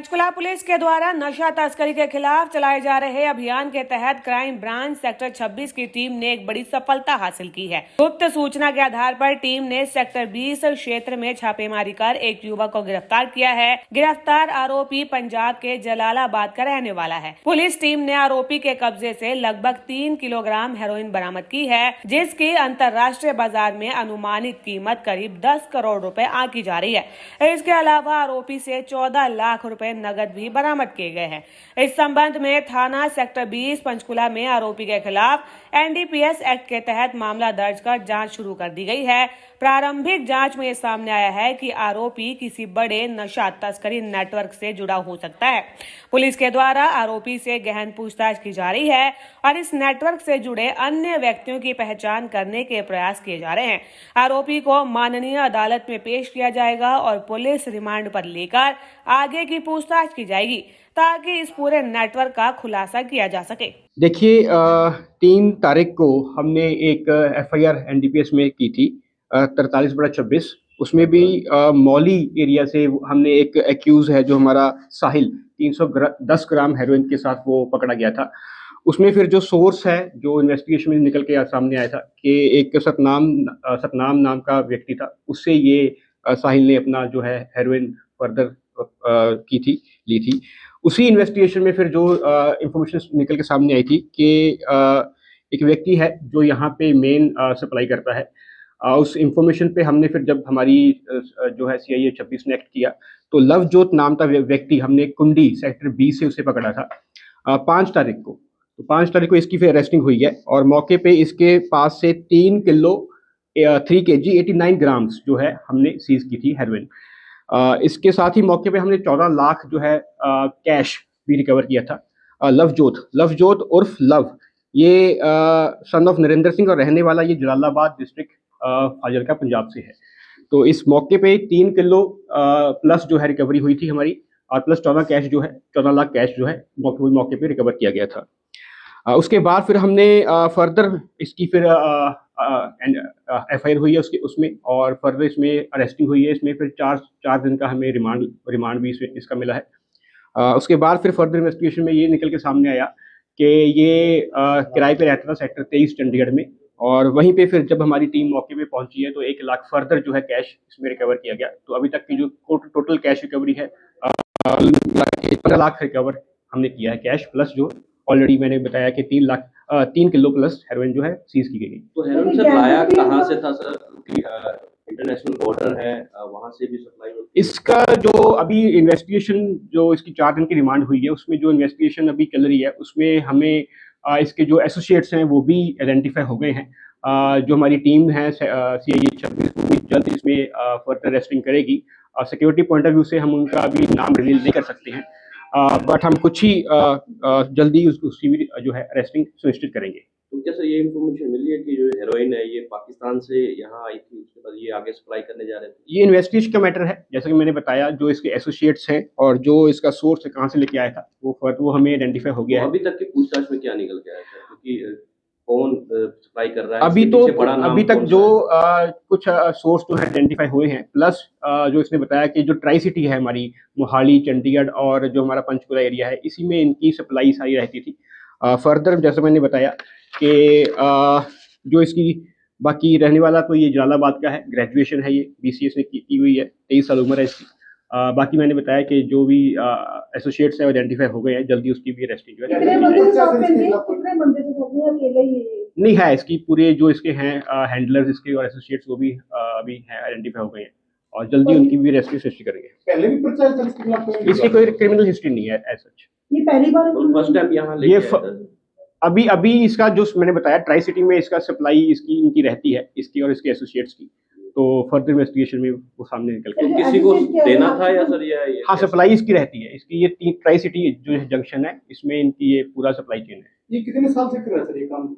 Panchkula police के द्वारा नशा तस्करी के खिलाफ चलाए जा रहे अभियान के तहत क्राइम ब्रांच सेक्टर 26 की टीम ने एक बड़ी सफलता हासिल की है। गुप्त सूचना के आधार पर टीम ने सेक्टर 20 क्षेत्र में छापेमारी कर एक युवक को गिरफ्तार किया है। गिरफ्तार आरोपी पंजाब के जलालाबाद का रहने वाला है। पुलिस टीम ने आरोपी के कब्जे से लगभग 3 किलोग्राम हेरोइन बरामद की है, जिसकी अंतर्राष्ट्रीय बाजार में अनुमानित कीमत करीब 10 करोड़ रुपए आंकी जा रही है। इसके अलावा आरोपी से 14 लाख रुपए नगद भी बरामद किए गए हैं। इस संबंध में थाना सेक्टर 20 पंचकुला में आरोपी के खिलाफ एनडीपीएस एक्ट के तहत मामला दर्ज कर जांच शुरू कर दी गई है। प्रारंभिक जांच में सामने आया है कि आरोपी किसी बड़े नशा तस्करी नेटवर्क से जुड़ा हो सकता है। पुलिस के द्वारा आरोपी से गहन पूछताछ की जा रही है और इस नेटवर्क से जुड़े अन्य व्यक्तियों की पहचान करने के प्रयास किए जा रहे हैं। आरोपी को माननीय अदालत में पेश किया जाएगा और पुलिस रिमांड पर लेकर आगे की पूछताछ की जाएगी ताकि इस पूरे नेटवर्क का खुलासा किया जा सके। देखिए, 3 तारीख को हमने एक एफआईआर एनडीपीएस में की थी 43/26। उसमें भी मौली एरिया से हमने एक एक्यूज है जो हमारा साहिल 310 ग्राम हेरोइन के साथ वो पकड़ा गया था। उसमें फिर जो सोर्स है जो इन्वेस्टिगेशन में निकल के सामने आया था कि एक सतनाम नाम का व्यक्ति था, उससे ये साहिल ने अपना जो है हेरोइन फर्दर ली थी। उसी इन्वेस्टिगेशन में फिर जो इंफॉर्मेशन निकल के सामने आई थी कि एक व्यक्ति है जो यहाँ पे मेन सप्लाई करता है। उस इंफॉर्मेशन पे हमने फिर जब हमारी जो है सीआईए 26 ने एक्ट किया तो लवजोत नाम का व्यक्ति हमने कुंडी सेक्टर 20 से उसे पकड़ा था 5 तारीख को। तो 5 तारीख को इसकी फिर अरेस्टिंग हुई है और मौके पे इसके पास से 3 किलो 3 kg 89 ग्राम्स जो है हमने सीज की थी हेरोइन। इसके साथ ही मौके पे हमने 14 लाख जो है कैश भी रिकवर किया था। लवजोत उर्फ लव, ये सन ऑफ नरेंद्र सिंह और रहने वाला ये जलालाबाद डिस्ट्रिक्ट फाजिल्का पंजाब से है। तो इस मौके पे 3 किलो प्लस जो है रिकवरी हुई थी हमारी और प्लस 14 लाख कैश जो है मौके पे रिकवर किया गया था। उसके बाद फिर हमने फर्दर इसकी फिर एफआईआर हुई है उसमें और फर्दर इसमें अरेस्टिंग हुई है। इसमें फिर चार दिन का हमें रिमांड भी इसका मिला है। उसके बाद फिर फर्दर इन्वेस्टिगेशन में ये निकल के सामने आया कि ये किराए पे रहता था सेक्टर 23 चंडीगढ़ में और वहीं पे फिर जब हमारी टीम मौके पे पहुंची है तो 1 लाख फर्दर जो है कैश इसमें रिकवर किया गया। तो अभी तक की जो टोटल कैश रिकवरी है 15 लाख रिकवर हमने किया है कैश, प्लस जो ऑलरेडी मैंने बताया कि 3 किलो प्लस हेरोइन जो है सीज की गई। तो हेरोइन सप्लाया कहाँ से था सर? इंटरनेशनल बॉर्डर है, वहाँ से भी सप्लाई होती है? इसका जो अभी इन्वेस्टिगेशन जो इसकी 4 दिन की रिमांड हुई है उसमें जो इन्वेस्टिगेशन अभी चल रही है उसमें हमें इसके जो एसोसिएट्स हैं वो भी आइडेंटिफाई हो गए हैं। जो हमारी टीम है सीआईए 26 वो भी जल्द इसमें फर्दर अरेस्टिंग करेगी। सिक्योरिटी पॉइंट ऑफ व्यू से हम उनका अभी नाम रिवील नहीं कर सकते हैं, बट हम कुछ ही जल्दी उसकी भी जो है अरेस्टिंग सुनिश्चित करेंगे। तो क्या सर ये इन्फॉर्मेशन मिली है कि जो हेरोइन है ये पाकिस्तान से यहाँ आई थी, उसके बाद ये आगे सप्लाई करने जा रहे थे? ये इन्वेस्टिगेशन का मैटर है, जैसा कि मैंने बताया जो इसके एसोसिएट्स हैं और जो इसका सोर्स है कहाँ से लेके आया था वो हमें आइडेंटिफाई हो गया है। अभी तक की पूछताछ में क्या निकल के आया सर? क्योंकि कौन सप्लाई कर रहा है अभी तक जो कुछ सोर्स जो है आइडेंटिफाई हुए हैं, प्लस जो इसने बताया कि जो ट्राई सिटी है हमारी मोहाली चंडीगढ़ और जो हमारा पंचकुला एरिया है इसी में इनकी सप्लाई सारी रहती थी। फर्दर जैसे मैंने बताया कि जो इसकी बाकी रहने वाला तो ये जलालाबाद का है, ग्रेजुएशन है, ये बीसीएस ने की हुई है, 23 साल उम्र है इसकी। बाकी मैंने बताया कि जो भी एसोसिएट्स है आइडेंटिफाई हो गए हैं, जल्दी उसकी भी अरेस्टिंग जो नहीं है। इसकी पूरे जो इसके हैं हैंडलर्स इसके और एसोसिएट्स वो भी अभी हैं आइडेंटिफाई हो गए हैं और जल्दी उनकी भी अरेस्टिंग सृष्टि करेंगे। पहले भी पर्चा इसकी कोई क्रिमिनल हिस्ट्री नहीं है एज सच। ये पहली बार फर्स्ट टाइम यहाँ लेके अभी इसका जो मैंने बताया ट्राई सिटी में इसका सप्लाई इनकी रहती है, इसकी और इसके एसोसिएट्स की। तो फर्दर इन्वेस्टिगेशन में वो सामने निकल के किसी को देना था या सर ये हाँ सप्लाई इसकी रहती है। इसकी ये ट्राई सिटी जो जंक्शन है इसमें इनकी ये पूरा सप्लाई चेन है। ये कितने साल से कर रहा है सर ये काम?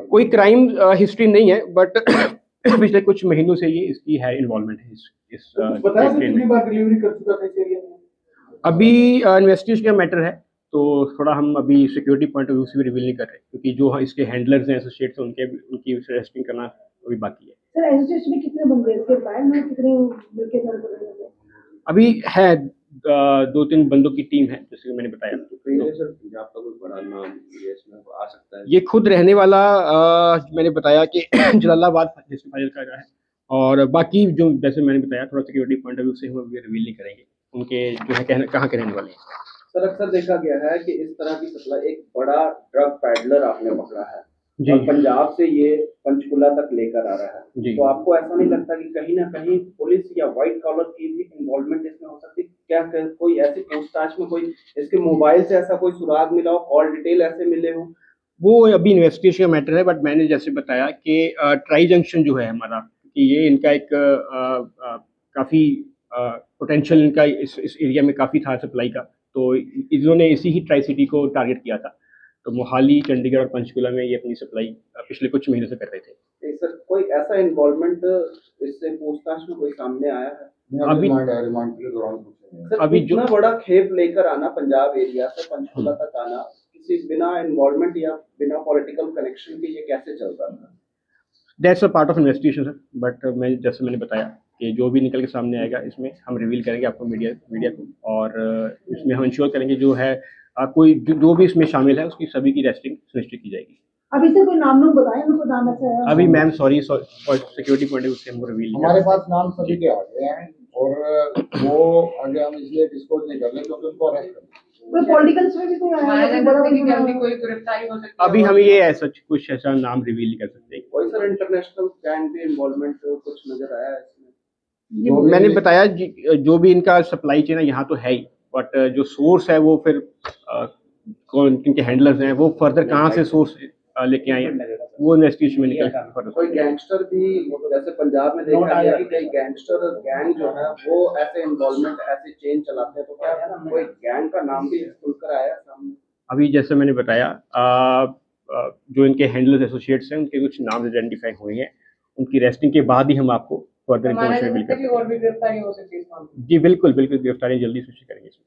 कोई क्राइम हिस्ट्री नहीं है, बट पिछले कुछ महीनों से ये इसकी है इन्वॉल्वमेंट है इस बताया सर कितनी बार डिलीवरी कर चुका था इस एरिया में? अभी इन्वेस्टिगेशन का मैटर है तो थोड़ा हम अभी सिक्योरिटी पॉइंट ऑफ व्यू से भी रिवील नहीं कर रहे क्योंकि जो इसके हैंडलर्स हैं एसोसिएट्स हैं उनकी अरेस्टिंग करना अभी बाकी है। सर एसोसिएशन में कितने बंदे हैं इसके बारे में, कितने मिलके सर? अभी है दो तीन बंदों की टीम है, जैसे कि मैंने बताया। तो कहीं ना कहीं सर पंजाब का कोई बड़ा नाम ये इसमें आ सकता है। ये खुद रहने वाला मैंने बताया कि जलालाबाद डिस्ट्रिक्ट फाइल का है, और बाकी जो जैसे मैंने बताया थोड़ा सिक्योरिटी पॉइंट ऑफ व्यू से हम रिवील नहीं करेंगे उनके जो है कहाँ के रहने वाले हैं। सर अक्सर देखा गया है कि इस तरह की सप्लाई एक बड़ा ड्रग पैडलर आपने पकड़ा है जी। और पंजाब से ये पंचकुला तक लेकर आ रहा है, जी। तो आपको ऐसा नहीं लगता कि कहीं ना कहीं पुलिस या व्हाइट कॉलर की भी इन्वॉल्वमेंट इसमें हो सकती है? क्या कोई ऐसी पूछताछ में कोई इसके मोबाइल से ऐसा कोई सुराग मिला हो, कॉल डिटेल ऐसे मिले हो? वो अभी इन्वेस्टिगेशन का मैटर है, बट मैंने जैसे बताया कि ट्राई जंक्शन जो है हमारा, कि ये इनका एक काफ़ी पोटेंशियल इनका इस एरिया में काफ़ी था सप्लाई का, तो इन्होंने इसी ही ट्राई सिटी को टारगेट किया था। तो मोहाली, चंडीगढ़ और पंचकुला में ये अपनी सप्लाई पिछले कुछ महीनों से कर रहे थे। नहीं सर, कोई ऐसा इन्वॉल्वमेंट इससे पूछताछ में कोई सामने आया है? अभी रिमांड के दौरान पूछेंगे। सर अभी इतना बड़ा खेप लेकर आना पंजाब एरिया से पंचकुला तक आना किसी बिना इन्वॉल्वमेंट या बिना पॉलिटिकल कनेक्शन के, ये कैसे चलता था? That's a part of investigation sir, but मैं जैसे मैंने बताया कि जो भी निकल के सामने आएगा इसमें हम रिवील करेंगे आपको मीडिया को, और इसमें हम इंश्योर करेंगे जो है कोई जो भी इसमें शामिल है उसकी सभी की रेस्टिंग सुनिश्चित की जाएगी। अभी से कोई नाम लोग बताएं, उनको नाम ऐसा है? अभी ma'am sorry for security point of view से हमको रिवील हमारे पास नाम सभी के आ गए हैं और वो आगे हम इसलिए डिस्क्लोज नहीं कर रहे क्योंकि उनको अरेस्ट करना है। कोई पॉलिटिकल्स में भी कोई आया है? कोई गिरफ्तारी हो सकती है? अभी हम ये ऐसा कुछ ऐसा नाम रिवील नहीं कर सकते। कोई सर इंटरनेशनल गैंग भी इन्वॉल्वमेंट कुछ नजर आया है इसमें? मैंने बताया जो भी इनका सप्लाई चेन है यहाँ तो है ही, बट जो सोर्स है वो फिर कौन इनके हैंडलर्स हैं वो फर्दर कहाँ से सोर्स लेके आए हैं वो इन्वेस्टिगेशन में निकल कोई गैंगस्टर भी, जैसे पंजाब में देखा गया कि कई गैंगस्टर गैंग जो है वो ऐसे इन्वॉल्वमेंट ऐसे चेन चलाते हैं, तो क्या कोई गैंग का नाम भी खुलकर आया सामने? अभी जैसे मैंने बताया जो इनके हैंडलर्स एसोसिएट्स हैं उनके कुछ नाम आइडेंटिफाई हुए हैं, उनकी रेस्टिंग के बाद ही हम आपको फर्दर इन्फॉर्मेशन मिल और भी गिरफ्तारी हो सकती है इस मामले में? जी बिल्कुल गिरफ्तारी जल्दी सुनिश्चित करेंगे इसमें।